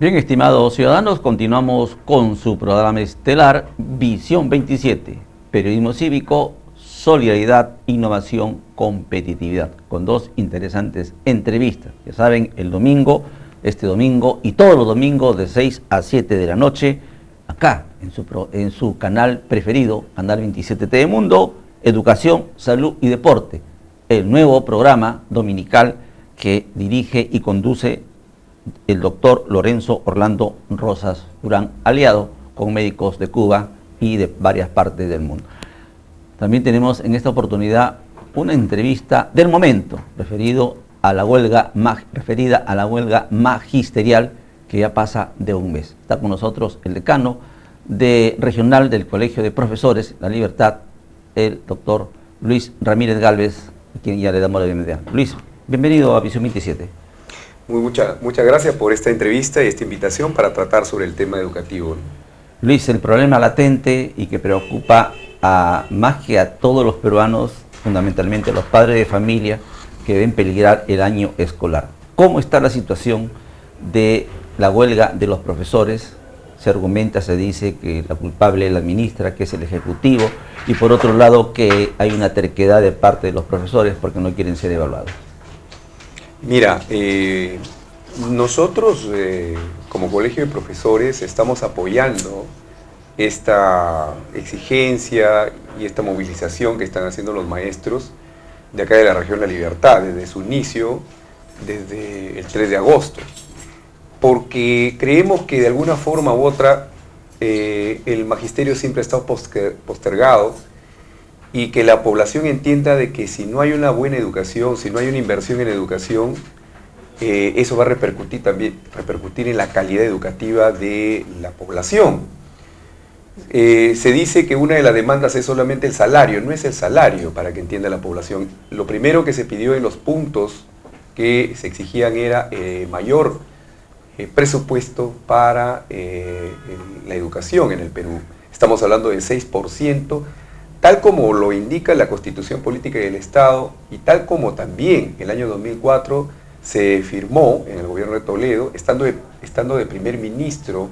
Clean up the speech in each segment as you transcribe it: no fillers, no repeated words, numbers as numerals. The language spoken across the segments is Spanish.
Bien, estimados ciudadanos, continuamos con su programa estelar Visión 27, Periodismo Cívico, Solidaridad, Innovación, Competitividad, con dos interesantes entrevistas. Ya saben, este domingo y todos los domingos de 6 a 7 de la noche, acá en su canal preferido, Canal 27 TV Mundo, Educación, Salud y Deporte, el nuevo programa dominical que dirige y conduce el doctor Lorenzo Orlando Rosas Durán, aliado con médicos de Cuba y de varias partes del mundo. También tenemos en esta oportunidad una entrevista del momento referida a la huelga magisterial que ya pasa de un mes. Está con nosotros el decano regional del Colegio de Profesores La Libertad, el doctor Luis Ramírez Gálvez, a quien ya le damos la bienvenida. Luis, bienvenido a Visión 27. Muchas gracias por esta entrevista y esta invitación para tratar sobre el tema educativo. Luis, el problema latente y que preocupa más que a todos los peruanos, fundamentalmente a los padres de familia que ven peligrar el año escolar. ¿Cómo está la situación de la huelga de los profesores? Se argumenta, se dice que la culpable es la ministra, que es el Ejecutivo, y por otro lado que hay una terquedad de parte de los profesores porque no quieren ser evaluados. Mira, nosotros como Colegio de Profesores estamos apoyando esta exigencia y esta movilización que están haciendo los maestros de acá de la región La Libertad, desde su inicio, desde el 3 de agosto, porque creemos que de alguna forma u otra el magisterio siempre ha estado postergado, y que la población entienda de que si no hay una buena educación, si no hay una inversión en educación, eso va a repercutir en la calidad educativa de la población. Se dice que una de las demandas es solamente el salario, no es el salario, para que entienda la población. Lo primero que se pidió en los puntos que se exigían era mayor presupuesto para la educación en el Perú. Estamos hablando del 6%, tal como lo indica la Constitución Política del Estado y tal como también el año 2004 se firmó en el gobierno de Toledo, estando de primer ministro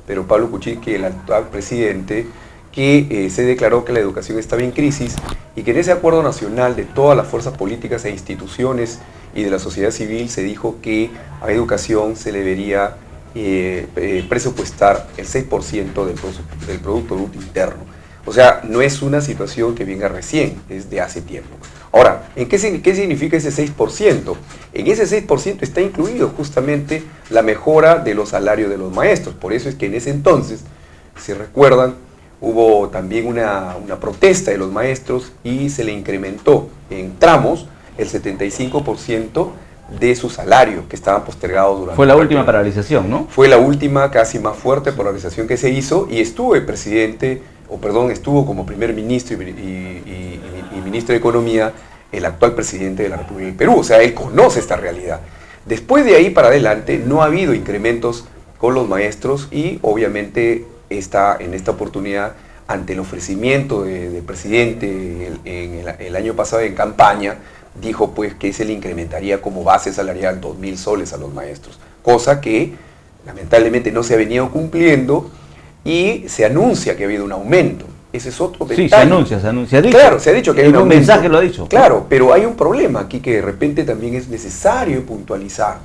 Pedro Pablo Kuczynski, el actual presidente, que se declaró que la educación estaba en crisis y que en ese acuerdo nacional de todas las fuerzas políticas e instituciones y de la sociedad civil se dijo que a educación se debería presupuestar el 6% del Producto Bruto Interno. O sea, no es una situación que venga recién, es de hace tiempo. Ahora, ¿qué significa ese 6%? En ese 6% está incluido justamente la mejora de los salarios de los maestros. Por eso es que en ese entonces, si recuerdan, hubo también una protesta de los maestros y se le incrementó en tramos el 75% de su salario que estaban postergados durante... Fue la última paralización, ¿no? Fue la última, casi más fuerte paralización que se hizo, y estuvo como primer ministro y ministro de Economía el actual presidente de la República del Perú. O sea, él conoce esta realidad. Después de ahí para adelante no ha habido incrementos con los maestros y obviamente en esta oportunidad, ante el ofrecimiento del presidente el año pasado en campaña, dijo pues que se le incrementaría como base salarial 2.000 soles a los maestros, cosa que lamentablemente no se ha venido cumpliendo y se anuncia que ha habido un aumento. Ese es otro detalle. Sí, se anuncia. Claro, se ha dicho que hay un aumento. mensaje lo ha dicho. Claro, pero hay un problema aquí que de repente también es necesario puntualizar.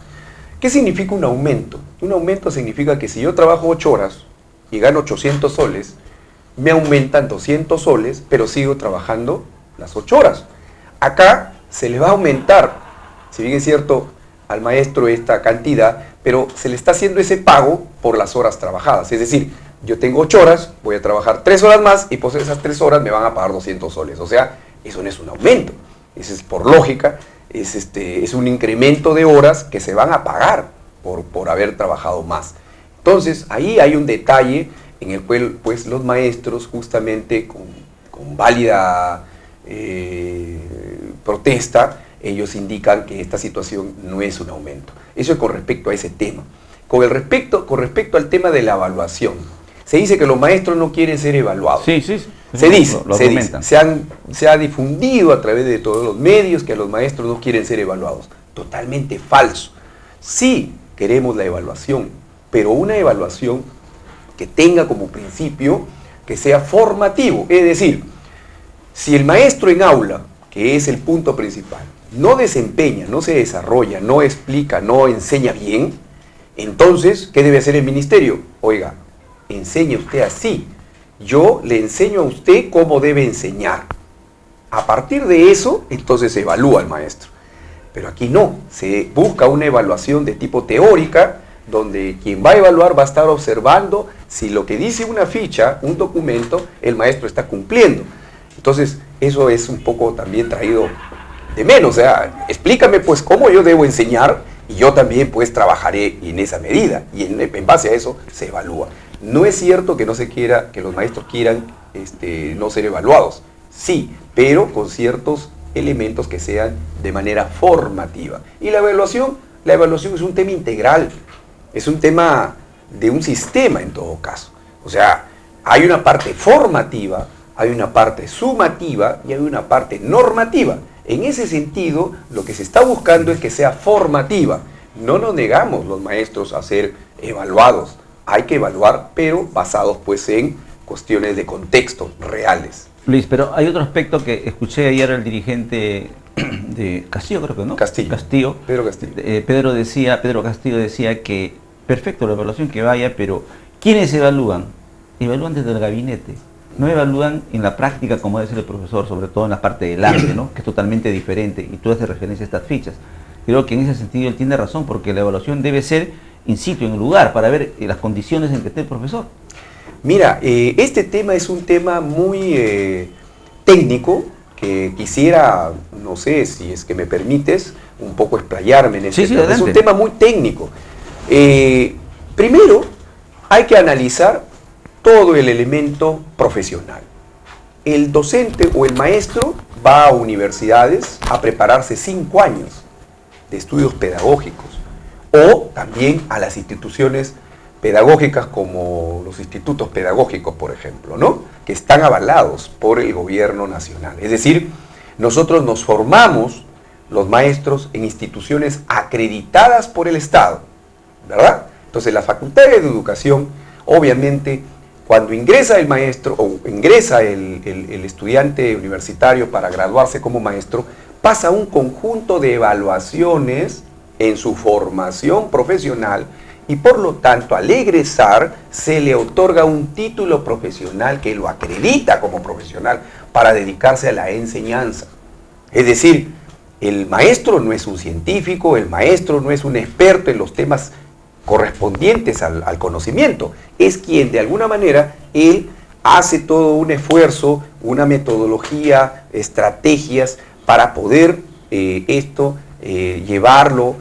¿Qué significa un aumento? Un aumento significa que si yo trabajo 8 horas y gano 800 soles, me aumentan 200 soles, pero sigo trabajando las 8 horas. Acá se le va a aumentar, si bien es cierto, al maestro esta cantidad, pero se le está haciendo ese pago por las horas trabajadas. Es decir, yo tengo 8 horas, voy a trabajar 3 horas más y por esas 3 horas me van a pagar 200 soles. O sea, eso no es un aumento, eso es por lógica, es un incremento de horas que se van a pagar por haber trabajado más. Entonces, ahí hay un detalle en el cual pues, los maestros justamente con válida protesta, ellos indican que esta situación no es un aumento. Eso es con respecto a ese tema. Con respecto al tema de la evaluación, se dice que los maestros no quieren ser evaluados. Sí. Se dice. Se ha difundido a través de todos los medios que los maestros no quieren ser evaluados. Totalmente falso. Sí queremos la evaluación, pero una evaluación que tenga como principio que sea formativo. Es decir, si el maestro en aula, que es el punto principal, no desempeña, no se desarrolla, no explica, no enseña bien, entonces, ¿qué debe hacer el ministerio? Oiga, enseñe usted así. Yo le enseño a usted cómo debe enseñar. A partir de eso, entonces se evalúa al maestro. Pero aquí no, se busca una evaluación de tipo teórica, donde quien va a evaluar va a estar observando si lo que dice una ficha, un documento, el maestro está cumpliendo. Entonces, eso es un poco también traído de menos. O sea, explícame pues cómo yo debo enseñar y yo también pues trabajaré en esa medida. Y en base a eso se evalúa. No es cierto que no se quiera, que los maestros quieran no ser evaluados. Sí, pero con ciertos elementos que sean de manera formativa. Y la evaluación es un tema integral, es un tema de un sistema en todo caso. O sea, hay una parte formativa, hay una parte sumativa y hay una parte normativa. En ese sentido, lo que se está buscando es que sea formativa. No nos negamos los maestros a ser evaluados. Hay que evaluar, pero basados pues en cuestiones de contexto reales. Luis, pero hay otro aspecto que escuché ayer al dirigente de Castillo, creo que no. Castillo. Pedro Castillo. Pedro Castillo decía que perfecto la evaluación que vaya, pero ¿quiénes evalúan? Evalúan desde el gabinete. No evalúan en la práctica como debe ser el profesor, sobre todo en la parte del arte, ¿no? Que es totalmente diferente, y tú haces referencia a estas fichas. Creo que en ese sentido él tiene razón, porque la evaluación debe ser in situ, en el lugar, para ver las condiciones en que esté el profesor. Mira, este tema es un tema muy técnico, que quisiera, no sé si es que me permites, un poco explayarme en este tema. Es un tema muy técnico. Primero, hay que analizar todo el elemento profesional. El docente o el maestro va a universidades a prepararse 5 años de estudios pedagógicos, o también a las instituciones pedagógicas como los institutos pedagógicos, por ejemplo, ¿no? Que están avalados por el gobierno nacional. Es decir, nosotros nos formamos, los maestros, en instituciones acreditadas por el Estado, ¿verdad? Entonces, las facultades de educación, obviamente, cuando ingresa el maestro o ingresa el estudiante universitario para graduarse como maestro, pasa un conjunto de evaluaciones en su formación profesional y por lo tanto al egresar se le otorga un título profesional que lo acredita como profesional para dedicarse a la enseñanza. Es decir, el maestro no es un científico, el maestro no es un experto en los temas correspondientes al conocimiento, es quien de alguna manera él hace todo un esfuerzo, una metodología, estrategias para poder llevarlo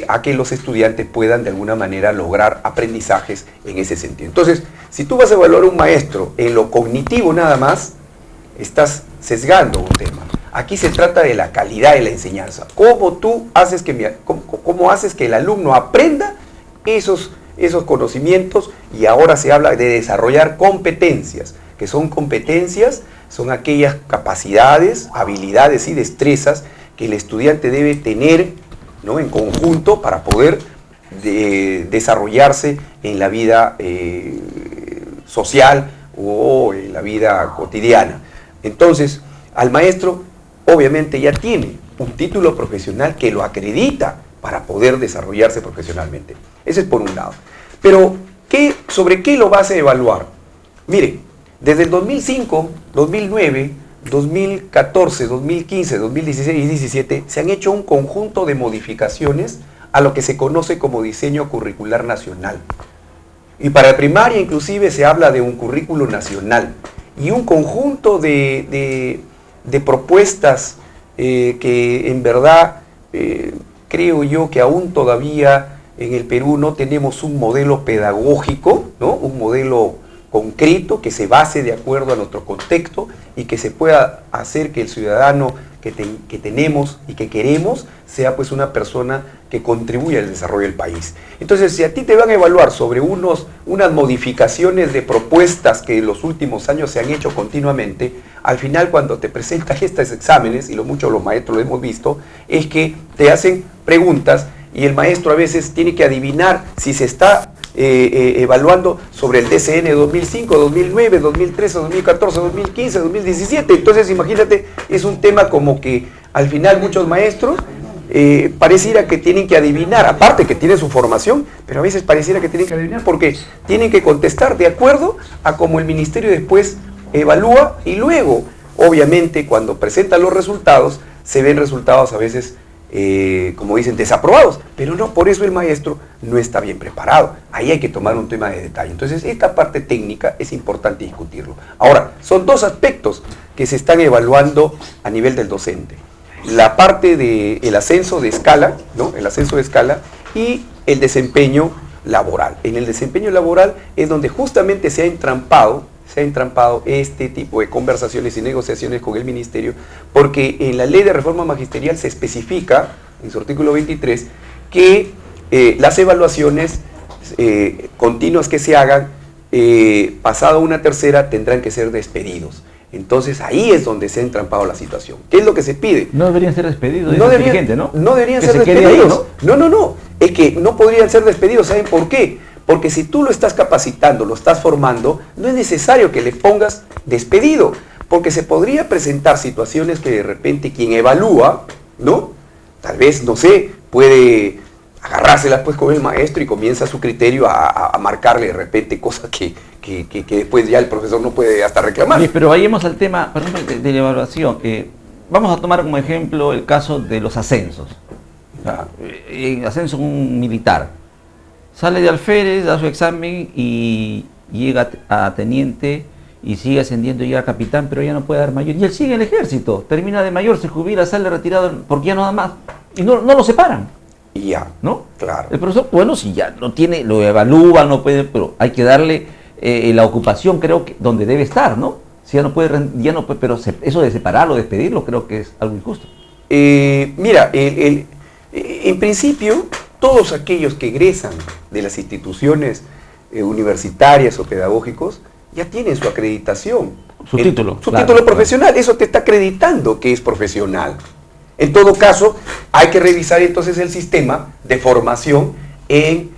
a que los estudiantes puedan de alguna manera lograr aprendizajes en ese sentido. Entonces, si tú vas a evaluar a un maestro en lo cognitivo nada más, estás sesgando un tema. Aquí se trata de la calidad de la enseñanza. ¿Cómo haces que el alumno aprenda esos conocimientos? Y ahora se habla de desarrollar competencias, que son aquellas capacidades, habilidades y destrezas que el estudiante debe tener, ¿no?, en conjunto para poder desarrollarse en la vida social o en la vida cotidiana. Entonces, al maestro obviamente ya tiene un título profesional que lo acredita para poder desarrollarse profesionalmente. Ese es por un lado. Pero, ¿sobre qué lo vas a evaluar? Mire, desde el 2005, 2009, 2014, 2015, 2016 y 2017 se han hecho un conjunto de modificaciones a lo que se conoce como diseño curricular nacional. Y para primaria inclusive se habla de un currículo nacional y un conjunto de propuestas que en verdad creo yo que aún todavía en el Perú no tenemos un modelo pedagógico, ¿no?, un modelo concreto que se base de acuerdo a nuestro contexto y que se pueda hacer que el ciudadano que tenemos y que queremos sea pues una persona que contribuya al desarrollo del país. Entonces, si a ti te van a evaluar sobre unas modificaciones de propuestas que en los últimos años se han hecho continuamente, al final cuando te presentan estos exámenes, y muchos los maestros lo hemos visto, es que te hacen preguntas y el maestro a veces tiene que adivinar si se está evaluando sobre el DCN 2005, 2009, 2013, 2014, 2015, 2017. Entonces, imagínate, es un tema como que al final muchos maestros pareciera que tienen que adivinar, aparte que tienen su formación, pero a veces pareciera que tienen que adivinar porque tienen que contestar de acuerdo a cómo el ministerio después evalúa y luego, obviamente, cuando presentan los resultados, se ven resultados a veces, como dicen, desaprobados, pero no, por eso el maestro no está bien preparado. Ahí hay que tomar un tema de detalle. Entonces, esta parte técnica es importante discutirlo. Ahora, son dos aspectos que se están evaluando a nivel del docente. La parte del ascenso de escala, ¿no? El ascenso de escala y el desempeño laboral. En el desempeño laboral es donde justamente se ha entrampado este tipo de conversaciones y negociaciones con el ministerio, porque en la ley de reforma magisterial se especifica, en su artículo 23, que las evaluaciones continuas que se hagan, pasado una tercera, tendrán que ser despedidos. Entonces ahí es donde se ha entrampado la situación. ¿Qué es lo que se pide? No deberían ser despedidos, no deberían, ¿no? No deberían que ser se despedidos. Quede ahí, ¿no? No. Es que no podrían ser despedidos. ¿Saben por qué? Porque si tú lo estás capacitando, lo estás formando, no es necesario que le pongas despedido. Porque se podría presentar situaciones que de repente quien evalúa, ¿no? Tal vez, no sé, puede agarrárselas pues con el maestro y comienza su criterio a marcarle de repente cosas que después ya el profesor no puede hasta reclamar. Sí, pero vayamos al tema, por ejemplo, de la evaluación. Vamos a tomar como ejemplo el caso de los ascensos. Ascenso un militar. Sale de alférez, da su examen y llega a teniente y sigue ascendiendo, llega a capitán, pero ya no puede dar mayor. Y él sigue en el ejército, termina de mayor, se jubila, sale retirado porque ya no da más. Y no lo separan. Y ya, ¿no? Claro. El profesor, bueno, si ya no tiene, lo evalúa, no puede, pero hay que darle la ocupación, creo que donde debe estar, ¿no? Si ya no puede, pero eso de separarlo, despedirlo, creo que es algo injusto. Mira, en principio, todos aquellos que egresan de las instituciones universitarias o pedagógicos ya tienen su acreditación. Su título. Su título profesional, eso te está acreditando que es profesional. En todo caso, hay que revisar entonces el sistema de formación en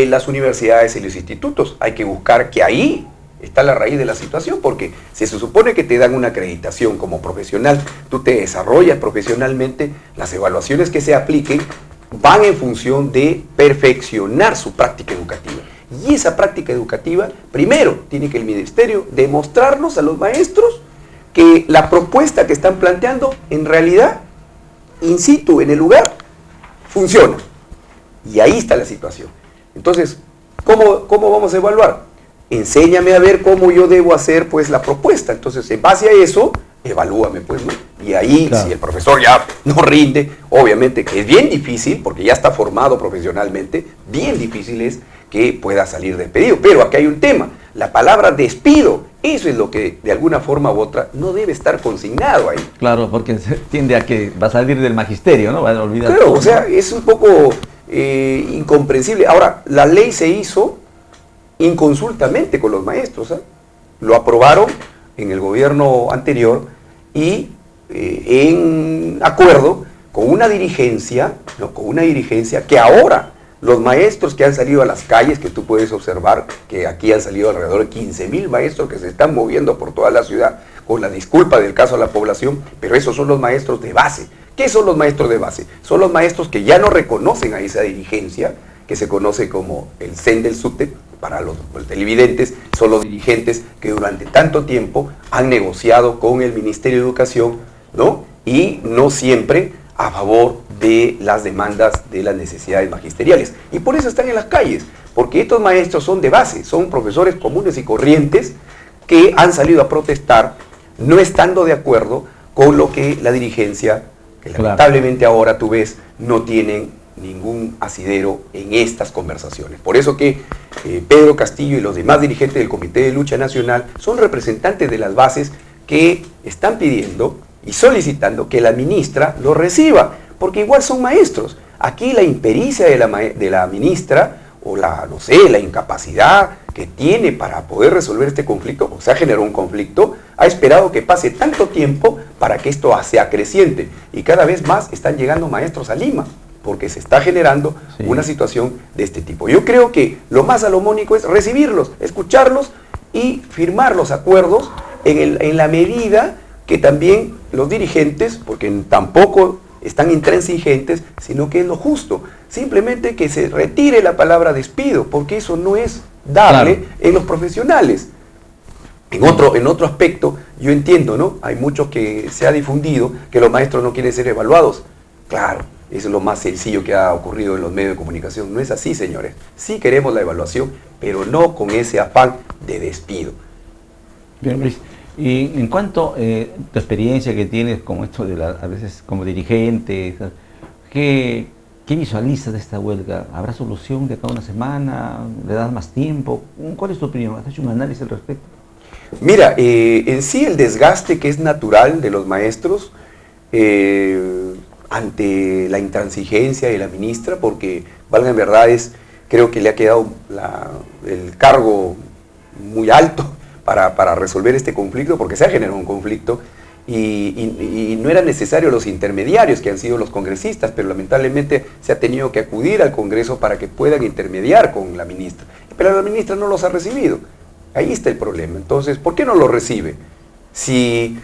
las universidades y los institutos. Hay que buscar que ahí está la raíz de la situación, porque si se supone que te dan una acreditación como profesional, tú te desarrollas profesionalmente, las evaluaciones que se apliquen van en función de perfeccionar su práctica educativa. Y esa práctica educativa, primero, tiene que el ministerio demostrarnos a los maestros que la propuesta que están planteando, en realidad, in situ, en el lugar, funciona. Y ahí está la situación. Entonces, ¿cómo vamos a evaluar? Enséñame a ver cómo yo debo hacer pues la propuesta. Entonces, en base a eso, evalúame pues, ¿no? Y ahí, claro, si el profesor ya no rinde, obviamente que es bien difícil, porque ya está formado profesionalmente, bien difícil es que pueda salir despedido. Pero aquí hay un tema, la palabra despido, eso es lo que de alguna forma u otra no debe estar consignado ahí. Claro, porque se tiende a que va a salir del magisterio, ¿no? Va a olvidar. Claro, todo, o sea, es un poco incomprensible. Ahora, la ley se hizo inconsultamente con los maestros, ¿eh? Lo aprobaron en el gobierno anterior y en acuerdo con una dirigencia, ¿no? Con una dirigencia que ahora los maestros que han salido a las calles, que tú puedes observar que aquí han salido alrededor de 15,000 maestros que se están moviendo por toda la ciudad, con la disculpa del caso a la población, pero esos son los maestros de base. ¿Qué son los maestros de base? Son los maestros que ya no reconocen a esa dirigencia, que se conoce como el CEN del SUTEP, para los televidentes, son los dirigentes que durante tanto tiempo han negociado con el Ministerio de Educación, ¿no? Y no siempre a favor de las demandas de las necesidades magisteriales. Y por eso están en las calles, porque estos maestros son de base, son profesores comunes y corrientes que han salido a protestar, no estando de acuerdo con lo que la dirigencia, que lamentablemente ahora tú ves, no tienen ningún asidero en estas conversaciones. Por eso que Pedro Castillo y los demás dirigentes del Comité de Lucha Nacional son representantes de las bases que están pidiendo y solicitando que la ministra lo reciba, porque igual son maestros. Aquí la impericia de la ministra, o no sé, la incapacidad que tiene para poder resolver este conflicto, o sea, generó un conflicto, ha esperado que pase tanto tiempo para que esto sea creciente, y cada vez más están llegando maestros a Lima. porque se está generando una situación de este tipo. Yo creo que lo más salomónico es recibirlos, escucharlos y firmar los acuerdos en la medida que también los dirigentes, porque tampoco están intransigentes, sino que es lo justo. Simplemente que se retire la palabra despido, porque eso no es dable en los profesionales. En otro aspecto, yo entiendo, ¿no? Hay mucho que se ha difundido que los maestros no quieren ser evaluados. Claro, eso es lo más sencillo que ha ocurrido en los medios de comunicación. No es así, señores. Sí queremos la evaluación, pero no con ese afán de despido. Bien, Luis. Y en cuanto a tu experiencia que tienes como esto de a veces como dirigente, ¿qué visualizas de esta huelga? ¿Habrá solución de acá a una semana? ¿Le das más tiempo? ¿Cuál es tu opinión? ¿Has hecho un análisis al respecto? Mira, en sí el desgaste que es natural de los maestros ante la intransigencia de la ministra, porque, valga en verdades, creo que le ha quedado el cargo muy alto para resolver este conflicto, porque se ha generado un conflicto y no eran necesarios los intermediarios que han sido los congresistas, pero lamentablemente se ha tenido que acudir al Congreso para que puedan intermediar con la ministra. Pero la ministra no los ha recibido. Ahí está el problema. Entonces, ¿por qué no lo recibe? Si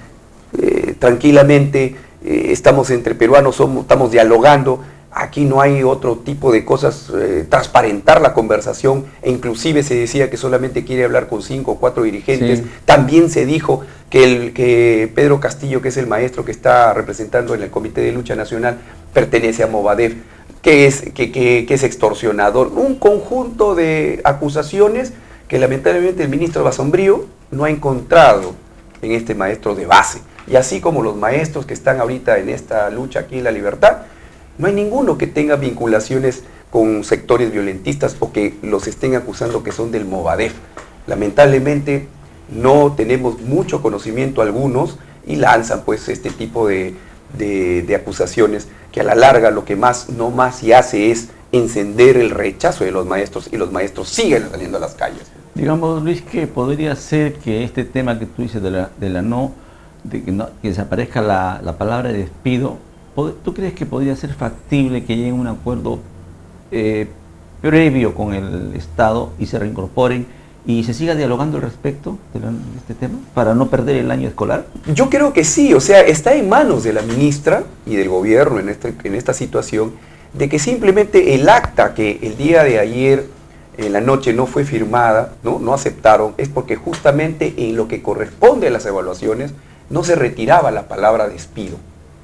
tranquilamente estamos entre peruanos, estamos dialogando, aquí no hay otro tipo de cosas, transparentar la conversación, e inclusive se decía que solamente quiere hablar con 5 o 4 dirigentes. Sí. También se dijo que Pedro Castillo, que es el maestro que está representando en el Comité de Lucha Nacional, pertenece a Movadef, que es extorsionador. Un conjunto de acusaciones que lamentablemente el ministro Basombrío no ha encontrado en este maestro de base. Y así como los maestros que están ahorita en esta lucha aquí en La Libertad, no hay ninguno que tenga vinculaciones con sectores violentistas o que los estén acusando que son del Movadef. Lamentablemente no tenemos mucho conocimiento algunos y lanzan pues este tipo de acusaciones que a la larga lo que más y hace es encender el rechazo de los maestros y los maestros siguen saliendo a las calles. Digamos, Luis, que podría ser que este tema que tú dices de que desaparezca la palabra de despido, ¿tú crees que podría ser factible que lleguen a un acuerdo previo con el Estado y se reincorporen y se siga dialogando al respecto de este tema para no perder el año escolar? Yo creo que sí, o sea, está en manos de la ministra y del gobierno en esta situación de que simplemente el acta que el día de ayer en la noche no fue firmada, no aceptaron, es porque justamente en lo que corresponde a las evaluaciones no se retiraba la palabra despido.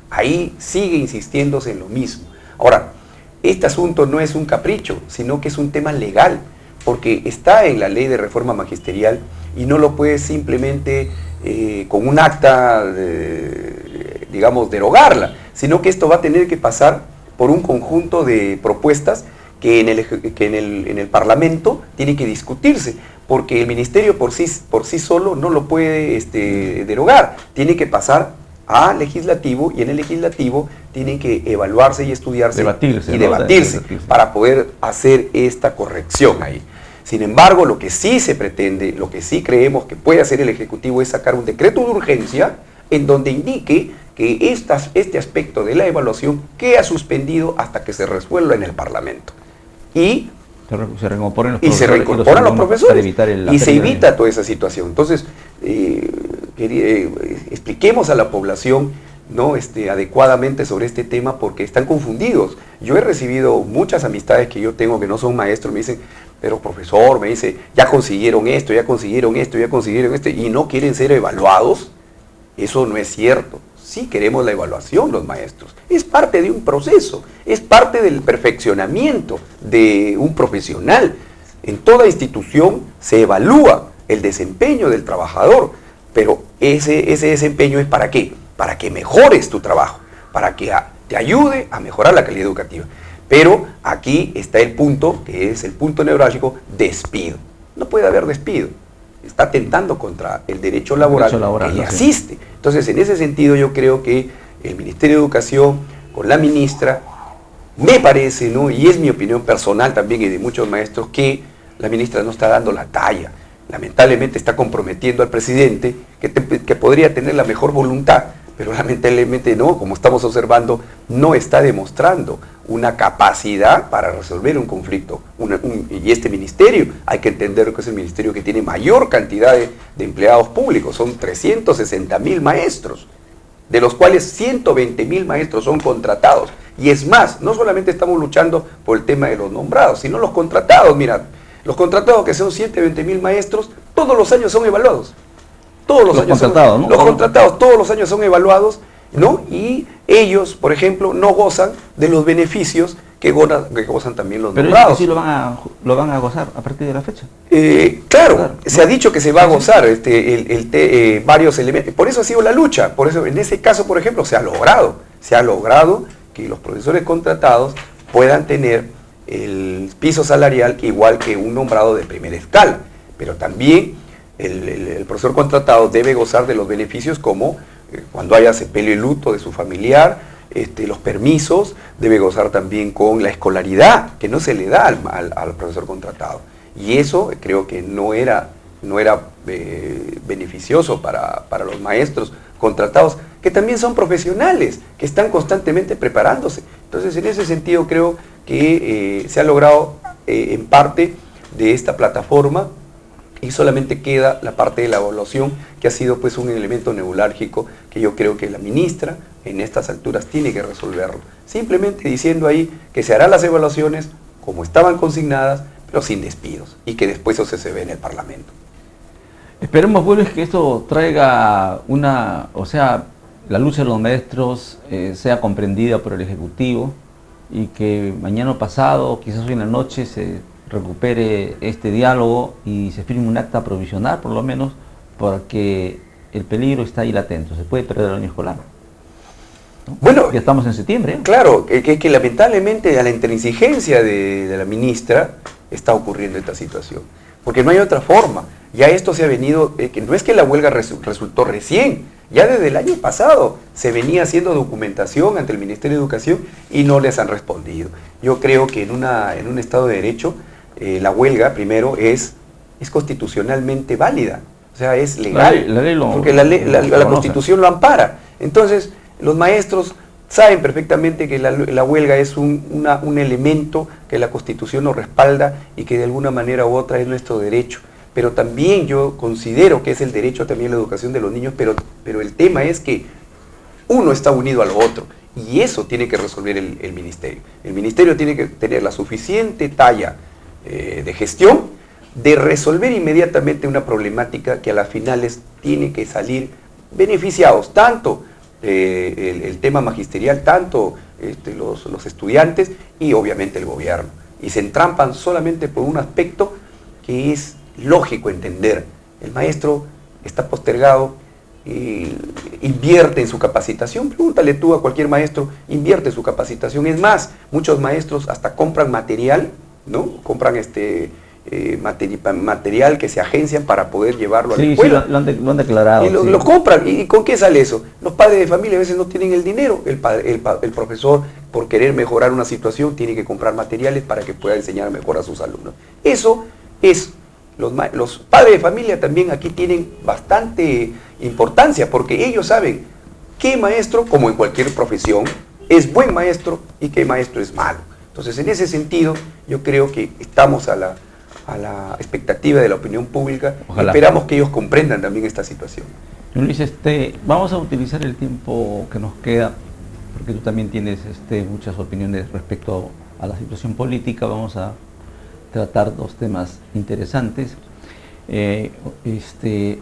Ahí sigue insistiéndose en lo mismo. Ahora, este asunto no es un capricho, sino que es un tema legal, porque está en la ley de reforma magisterial y no lo puede simplemente con un acta, digamos, derogarla, sino que esto va a tener que pasar por un conjunto de propuestas que en el Parlamento tiene que discutirse, porque el Ministerio por sí solo no lo puede derogar, tiene que pasar a Legislativo y en el Legislativo tienen que evaluarse y estudiarse debatirse para poder hacer esta corrección ahí. Sin embargo, lo que sí se pretende, lo que sí creemos que puede hacer el Ejecutivo es sacar un decreto de urgencia en donde indique que este aspecto de la evaluación queda suspendido hasta que se resuelva en el Parlamento. Y se reincorporan los profesores y se evita toda esa situación. Entonces, expliquemos a la población adecuadamente sobre este tema porque están confundidos. Yo he recibido muchas amistades que yo tengo que no son maestros, me dicen, pero profesor, me dice, ya consiguieron esto, ya consiguieron esto, ya consiguieron esto, y no quieren ser evaluados. Eso no es cierto. Sí queremos la evaluación los maestros. Es parte de un proceso, es parte del perfeccionamiento de un profesional. En toda institución se evalúa el desempeño del trabajador, pero ese desempeño es ¿para qué? Para que mejores tu trabajo, para que te ayude a mejorar la calidad educativa. Pero aquí está el punto, que es el punto neurálgico, despido. No puede haber despido. Está atentando contra el derecho laboral que le asiste. Entonces, en ese sentido, yo creo que el Ministerio de Educación, con la ministra, me parece, ¿no? Y es mi opinión personal también y de muchos maestros, que la ministra no está dando la talla. Lamentablemente está comprometiendo al presidente, que podría tener la mejor voluntad, pero lamentablemente no, como estamos observando, no está demostrando una capacidad para resolver un conflicto. Y este ministerio, hay que entender que es el ministerio que tiene mayor cantidad de empleados públicos, son 360.000 maestros, de los cuales 120.000 maestros son contratados. Y es más, no solamente estamos luchando por el tema de los nombrados, sino los contratados. Mira, los contratados, que son 120.000 maestros, todos los años son evaluados. Todos los años contratados, son, ¿no? Los contratados todos los años son evaluados, ¿no? Y ellos, por ejemplo, no gozan de los beneficios que gozan también los nombrados. Pero sí lo van a gozar a partir de la fecha. Claro, se ha dicho que se va a gozar varios elementos. Por eso ha sido la lucha. Por eso, en ese caso, por ejemplo, se ha logrado que los profesores contratados puedan tener el piso salarial igual que un nombrado de primera escala. Pero también el profesor contratado debe gozar de los beneficios como cuando haya sepelio y luto de su familiar, los permisos, debe gozar también con la escolaridad, que no se le da al profesor contratado. Y eso creo que no era beneficioso para los maestros contratados, que también son profesionales, que están constantemente preparándose. Entonces, en ese sentido creo que se ha logrado en parte de esta plataforma, y solamente queda la parte de la evaluación, que ha sido pues un elemento neurálgico que yo creo que la ministra en estas alturas tiene que resolverlo. Simplemente diciendo ahí que se harán las evaluaciones como estaban consignadas, pero sin despidos, y que después eso se ve en el Parlamento. Esperemos pues que esto traiga la lucha de los maestros sea comprendida por el Ejecutivo, y que mañana o pasado, quizás hoy en la noche, se recupere este diálogo y se firme un acta provisional, por lo menos, porque el peligro está ahí latente, se puede perder el año escolar, ¿no? Bueno, ya estamos en septiembre, ¿eh? Claro, que lamentablemente a la intransigencia de la ministra está ocurriendo esta situación, porque no hay otra forma. Ya esto se ha venido, que no es que la huelga resultó recién, ya desde el año pasado se venía haciendo documentación ante el Ministerio de Educación y no les han respondido. Yo creo que en un Estado de Derecho, la huelga, primero, es constitucionalmente válida, o sea, es legal, porque la Constitución lo ampara. Entonces, los maestros saben perfectamente que la huelga es un elemento que la Constitución nos respalda y que de alguna manera u otra es nuestro derecho. Pero también yo considero que es el derecho también a la educación de los niños, pero el tema es que uno está unido al otro, y eso tiene que resolver el ministerio. El ministerio tiene que tener la suficiente talla de gestión, de resolver inmediatamente una problemática que a las finales tiene que salir beneficiados, tanto el tema magisterial, tanto los estudiantes y obviamente el gobierno. Y se entrampan solamente por un aspecto que es lógico entender. El maestro está postergado, invierte en su capacitación. Pregúntale tú a cualquier maestro, invierte en su capacitación. Es más, muchos maestros hasta compran material, ¿no? Compran material que se agencian para poder llevarlo a la escuela. Sí, lo han declarado. Y lo compran. ¿Y con qué sale eso? Los padres de familia a veces no tienen el dinero. El profesor, por querer mejorar una situación, tiene que comprar materiales para que pueda enseñar mejor a sus alumnos. Eso es... Los padres de familia también aquí tienen bastante importancia, porque ellos saben qué maestro, como en cualquier profesión, es buen maestro y qué maestro es malo. Entonces, en ese sentido, yo creo que estamos a la expectativa de la opinión pública. Ojalá. Esperamos que ellos comprendan también esta situación. Luis, vamos a utilizar el tiempo que nos queda, porque tú también tienes muchas opiniones respecto a la situación política. Vamos a tratar dos temas interesantes. Se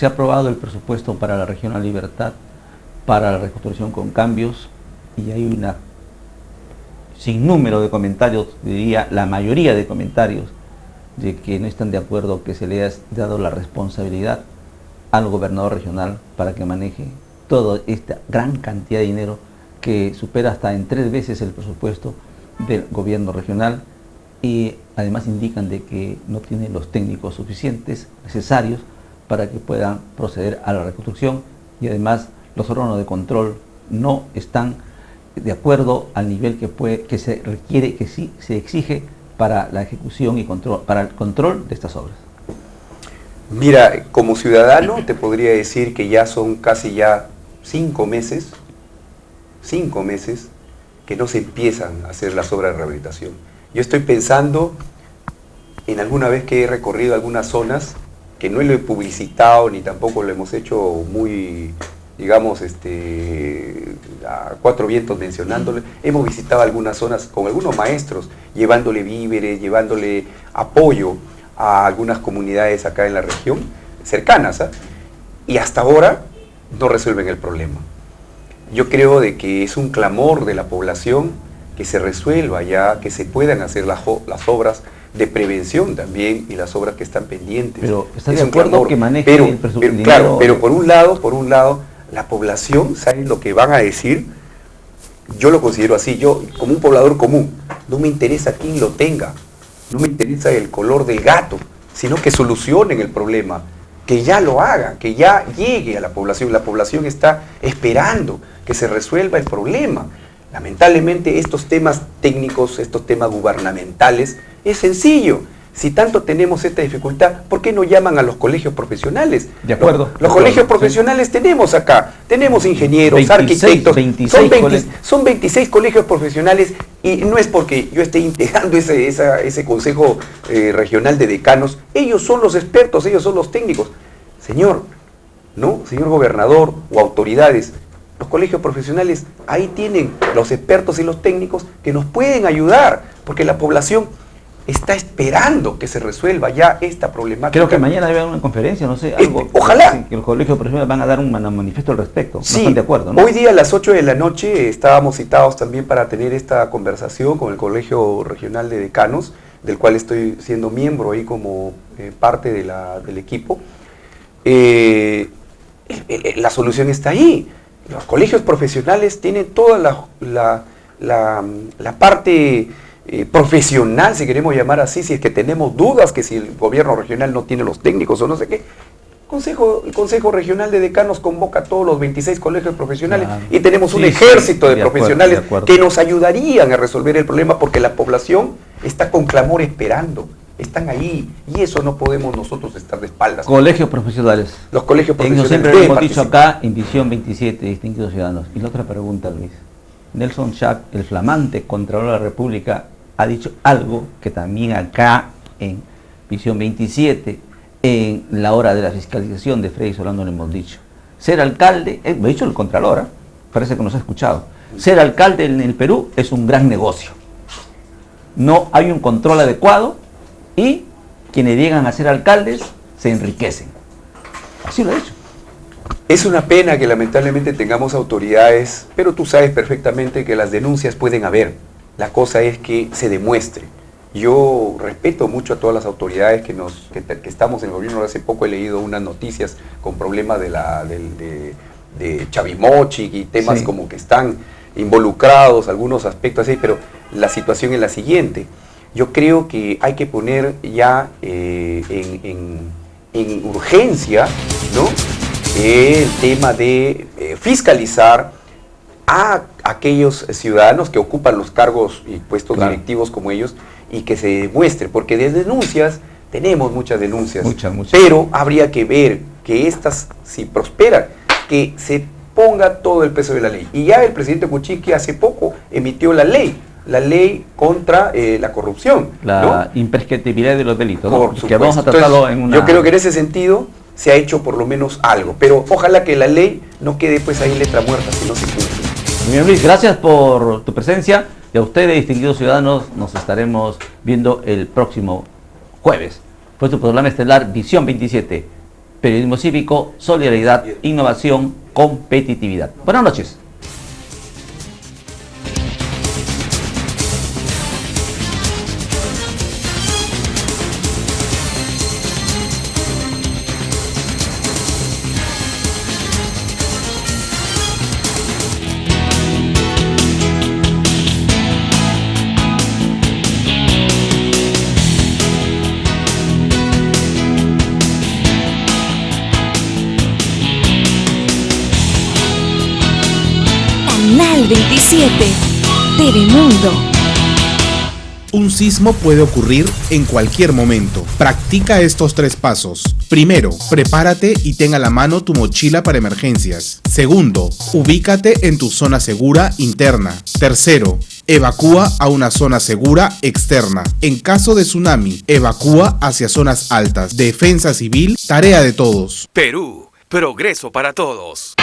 ha aprobado el presupuesto para la región La Libertad, para la reconstrucción con cambios, y hay una sinnúmero de comentarios, diría la mayoría de comentarios, de que no están de acuerdo que se le haya dado la responsabilidad al gobernador regional para que maneje toda esta gran cantidad de dinero que supera hasta en 3 veces el presupuesto del gobierno regional. Y además indican de que no tienen los técnicos suficientes, necesarios, para que puedan proceder a la reconstrucción, y además los órganos de control no están de acuerdo al nivel que se requiere, que sí se exige para la ejecución y para el control de estas obras. Mira, como ciudadano te podría decir que ya son casi 5 meses que no se empiezan a hacer las obras de rehabilitación. Yo estoy pensando en alguna vez que he recorrido algunas zonas, que no lo he publicitado ni tampoco lo hemos hecho muy, digamos, a cuatro vientos mencionándole. Hemos visitado algunas zonas con algunos maestros, llevándole víveres, llevándole apoyo a algunas comunidades acá en la región, cercanas, ¿eh? Y hasta ahora no resuelven el problema. Yo creo de que es un clamor de la población que se resuelva ya, que se puedan hacer las obras de prevención también y las obras que están pendientes. Pero ¿está de acuerdo que maneje el presupuesto? Claro, pero por un lado, la población sabe lo que van a decir. Yo lo considero así, yo como un poblador común, no me interesa quién lo tenga, no me interesa el color del gato, sino que solucionen el problema, que ya lo hagan, que ya llegue a la población. La población está esperando que se resuelva el problema. Lamentablemente estos temas técnicos, estos temas gubernamentales, es sencillo. Si tanto tenemos esta dificultad, ¿por qué no llaman a los colegios profesionales? De acuerdo. Los colegios profesionales tenemos acá, tenemos ingenieros, arquitectos, son 26 colegios profesionales, y no es porque yo esté integrando ese consejo regional de decanos, ellos son los expertos, ellos son los técnicos. Señor gobernador o autoridades, los colegios profesionales ahí tienen los expertos y los técnicos que nos pueden ayudar, porque la población está esperando que se resuelva ya esta problemática. Creo que mañana debe haber una conferencia, no sé, algo. Ojalá. Que los colegios profesionales van a dar un manifiesto al respecto. Sí, no están de acuerdo, ¿no? Hoy día a las 8 de la noche estábamos citados también para tener esta conversación con el Colegio Regional de Decanos, del cual estoy siendo miembro ahí como parte del equipo. La solución está ahí. Los colegios profesionales tienen toda la parte profesional, si queremos llamar así, si es que tenemos dudas que si el gobierno regional no tiene los técnicos o no sé qué. El Consejo Regional de Decanos convoca a todos los 26 colegios profesionales, claro, y tenemos un ejército de profesionales que nos ayudarían a resolver el problema, porque la población está con clamor esperando. Están ahí, y eso no podemos nosotros estar de espaldas. Colegios profesionales. Los colegios profesionales. Siempre lo hemos dicho acá en Visión 27, distinguidos ciudadanos. Y la otra pregunta, Luis. Nelson Schack, el flamante Contralor de la República, ha dicho algo que también acá en Visión 27, en la hora de la fiscalización de Freddy Solano le hemos dicho. Ser alcalde, lo ha dicho el Contralor, parece que nos ha escuchado. Ser alcalde en el Perú es un gran negocio. No hay un control adecuado y quienes llegan a ser alcaldes se enriquecen. Así lo ha dicho. Es una pena que lamentablemente tengamos autoridades, pero tú sabes perfectamente que las denuncias pueden haber. La cosa es que se demuestre. Yo respeto mucho a todas las autoridades que estamos en el gobierno. Hace poco he leído unas noticias con problemas de Chavimochic y temas, sí, como que están involucrados, algunos aspectos así, pero la situación es la siguiente. Yo creo que hay que poner ya en urgencia, ¿no?, el tema de fiscalizar a aquellos ciudadanos que ocupan los cargos y puestos, claro, directivos como ellos, y que se demuestre, porque de denuncias tenemos muchas denuncias, muchas. Pero habría que ver que estas, si prosperan, que se ponga todo el peso de la ley. Y ya el presidente Kuczynski hace poco emitió la ley contra la corrupción, la, ¿no?, imprescriptibilidad de los delitos, ¿no?, por que vamos a tratarlo. Entonces, en una... Yo creo que en ese sentido se ha hecho por lo menos algo, pero ojalá que la ley no quede pues ahí letra muerta, si no se cumple. Bien, Luis, gracias por tu presencia, y a ustedes, distinguidos ciudadanos, nos estaremos viendo el próximo jueves. Fue tu programa estelar Visión 27, periodismo cívico, solidaridad, innovación, competitividad. Buenas noches. Canal 27, TV Mundo. Un sismo puede ocurrir en cualquier momento. Practica estos 3 pasos. Primero, prepárate y ten a la mano tu mochila para emergencias. Segundo, ubícate en tu zona segura interna. Tercero, evacúa a una zona segura externa. En caso de tsunami, evacúa hacia zonas altas. Defensa civil, tarea de todos. Perú, progreso para todos.